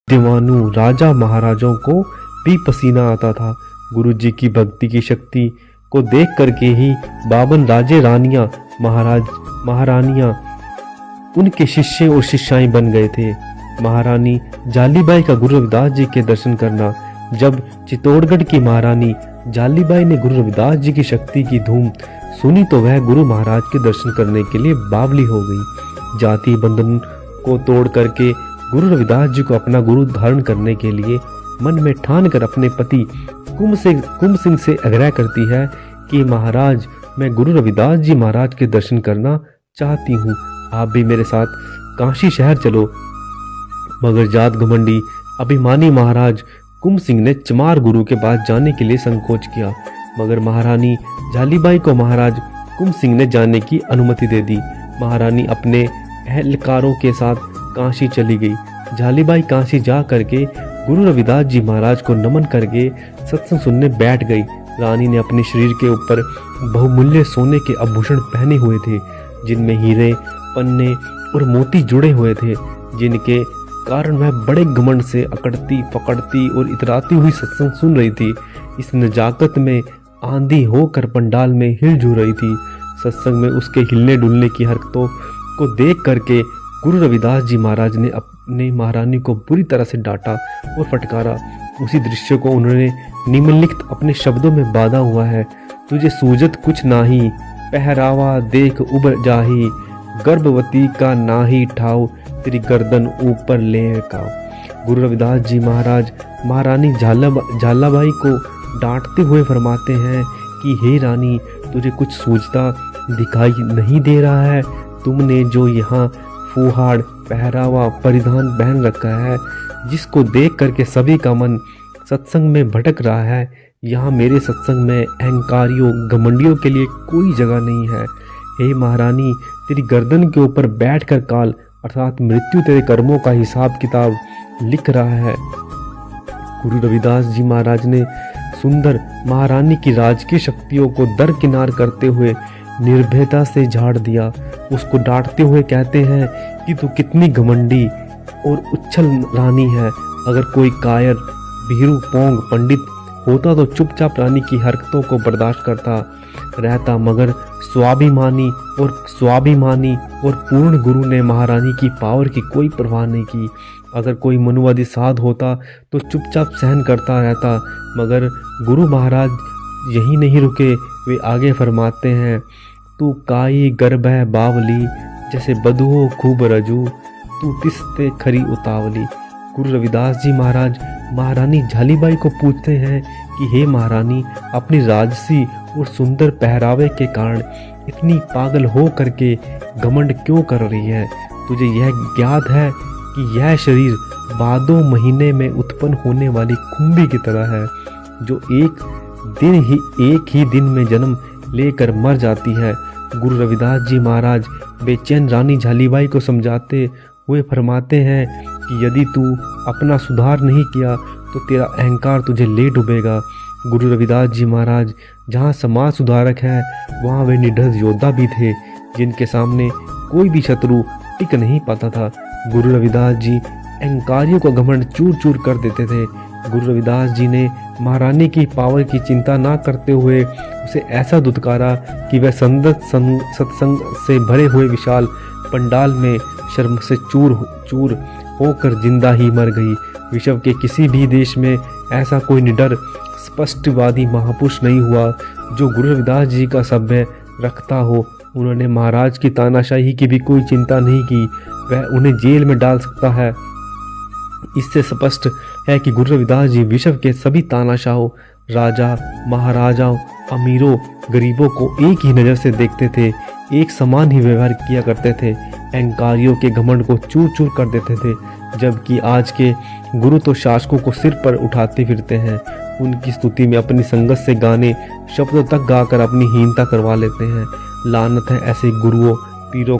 दीवानों राजा महाराजाओं को भी पसीना आता था। गुरु जी की भक्ति की शक्ति को देख करके ही बावन राजे रानियां महारानियां उनके शिष्य और शिष्याएं बन गए थे। महारानी जालीबाई का गुरु रविदास जी के दर्शन करना। जब चित्तौड़गढ़ की महारानी जालीबाई ने गुरु रविदास जी की शक्ति की धूम सुनी तो वह गुरु महाराज के दर्शन करने के लिए बावली हो गई। जाति बंधन को तोड़ करके गुरु रविदास जी को अपना गुरु धारण करने के लिए मन में ठान कर अपने पति कुंभ सिंह से आग्रह करती है कि महाराज, मैं गुरु रविदास जी महाराज के दर्शन करना चाहती हूँ, आप भी मेरे साथ काशी शहर चलो। मगर जात घमंडी अभिमानी महाराज कुंभ सिंह ने चमार गुरु के पास जाने के लिए संकोच किया, मगर महारानी जालीबाई को महाराज कुंभ सिंह ने जाने की अनुमति दे दी। महारानी अपने अहलकारों के साथ काशी चली गई। जालीबाई काशी जा करके गुरु रविदास जी महाराज को नमन करके सत्संग सुनने बैठ गई। रानी ने अपने शरीर के ऊपर बहुमूल्य सोने के आभूषण पहने हुए थे, जिनमें हीरे, पन्ने और मोती जुड़े हुए थे, जिनके कारण वह बड़े घमंड से अकड़ती फकड़ती और इतराती हुई सत्संग सुन रही थी। इस नजाकत में आंधी होकर पंडाल में हिल रही थी। सत्संग में उसके हिलने डुलने की हरकतों को देख करके गुरु रविदास जी महाराज ने अपने महारानी को बुरी तरह से डांटा और फटकारा। उसी दृश्य को उन्होंने निम्नलिखित अपने शब्दों में बांधा हुआ है। तुझे सूझत कुछ नाही, पहरावा देख उबर जाही, गर्भवती का नाही ठाव, तेरी गर्दन ऊपर ले काव। गुरु रविदास जी महाराज महारानी झालाबाई को डांटते हुए फरमाते हैं कि हे रानी, तुझे कुछ सूझता दिखाई नहीं दे रहा है? तुमने जो यहाँ फुहाड़ पहरावा परिधान पहन रखा है, जिसको देख करके सभी का मन सत्संग में भटक रहा है, यहाँ मेरे सत्संग में अहंकारियों घमंडियों के लिए कोई जगह नहीं है। हे महारानी, तेरी गर्दन के ऊपर बैठकर काल अर्थात मृत्यु तेरे कर्मों का हिसाब किताब लिख रहा है। गुरु रविदास जी महाराज ने सुंदर महारानी की राजकीय शक्तियों को दरकिनार करते हुए निर्भयता से झाड़ दिया। उसको डांटते हुए कहते हैं कि तू कितनी घमंडी और उच्छल रानी है। अगर कोई कायर भीरू पोंग पंडित होता तो चुपचाप रानी की हरकतों को बर्दाश्त करता रहता, मगर स्वाभिमानी और पूर्ण गुरु ने महारानी की पावर की कोई परवाह नहीं की। अगर कोई मनुवादी साध होता तो चुपचाप सहन करता रहता, मगर गुरु महाराज यही नहीं रुके। वे आगे फरमाते हैं, तू काई गर्भ है बावली, जैसे बधुओ खूब रजू, तू तिस्ते खरी उतावली। गुरु रविदास जी महाराज महारानी झालीबाई को पूछते हैं कि हे महारानी, अपनी राजसी और सुंदर पहरावे के कारण इतनी पागल हो करके घमंड क्यों कर रही है? तुझे यह ज्ञात है कि यह शरीर भादों महीने में उत्पन्न होने वाली कुंभी की तरह है, जो एक ही दिन में जन्म लेकर मर जाती है। गुरु रविदास जी महाराज बेचैन रानी झालीबाई को समझाते हुए फरमाते हैं कि यदि तू अपना सुधार नहीं किया तो तेरा अहंकार तुझे ले डूबेगा। गुरु रविदास जी महाराज जहाँ समाज सुधारक है, वहाँ वे निडर योद्धा भी थे, जिनके सामने कोई भी शत्रु टिक नहीं पाता था। गुरु रविदास जी अहंकारियों का घमंड चूर चूर कर देते थे। गुरु रविदास जी ने महारानी की पावर की चिंता ना करते हुए उसे ऐसा दुत्कारा कि वह सत्संग से भरे हुए विशाल पंडाल में शर्म से चूर होकर जिंदा ही मर गई। विश्व के किसी भी देश में ऐसा कोई निडर स्पष्टवादी महापुरुष नहीं हुआ जो गुरु रविदास जी का सभ्य रखता हो। उन्होंने महाराज की तानाशाही की भी कोई चिंता नहीं की, वह उन्हें जेल में डाल सकता है। इससे स्पष्ट है कि गुरु रविदास जी विश्व के सभी तानाशाहों, राजा महाराजाओं, अमीरों गरीबों को एक ही नज़र से देखते थे, एक समान ही व्यवहार किया करते थे, अहंकारियों के घमंड को चूर चूर कर देते थे। जबकि आज के गुरु तो शासकों को सिर पर उठाते फिरते हैं, उनकी स्तुति में अपनी संगत से गाने शब्दों तक गाकर अपनी हीनता करवा लेते हैं। लानत है ऐसे गुरुओं पीरों